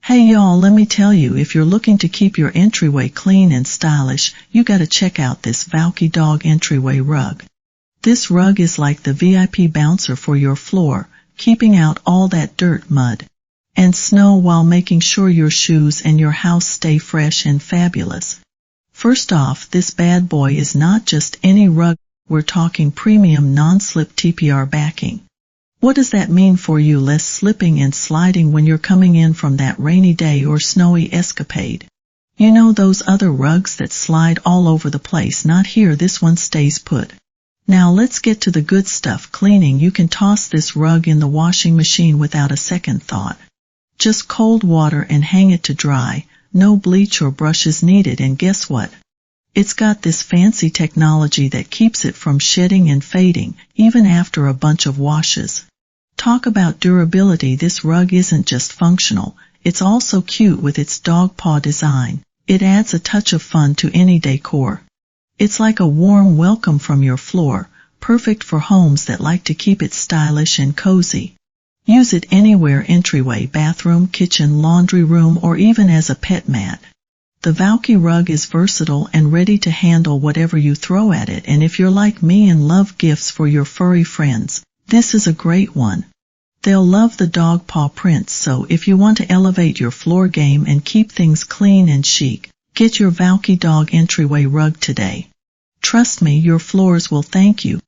Hey y'all, let me tell you, if you're looking to keep your entryway clean and stylish, you gotta check out this Vaukki dog entryway rug. This rug is like the VIP bouncer for your floor, keeping out all that dirt, mud, and snow while making sure your shoes and your house stay fresh and fabulous. First off, this bad boy is not just any rug, we're talking premium non-slip TPR backing. What does that mean for you? Less slipping and sliding when you're coming in from that rainy day or snowy escapade. You know those other rugs that slide all over the place? Not here, this one stays put. Now let's get to the good stuff. Cleaning. You can toss this rug in the washing machine without a second thought. Just cold water and hang it to dry, no bleach or brushes needed, and guess what? It's got this fancy technology that keeps it from shedding and fading, even after a bunch of washes. Talk about durability. This rug isn't just functional, it's also cute with its dog paw design. It adds a touch of fun to any decor. It's like a warm welcome from your floor, perfect for homes that like to keep it stylish and cozy. Use it anywhere: entryway, bathroom, kitchen, laundry room, or even as a pet mat. The Vaukki rug is versatile and ready to handle whatever you throw at it, and if you're like me and love gifts for your furry friends, this is a great one. They'll love the dog paw prints, so if you want to elevate your floor game and keep things clean and chic, get your Vaukki dog entryway rug today. Trust me, your floors will thank you.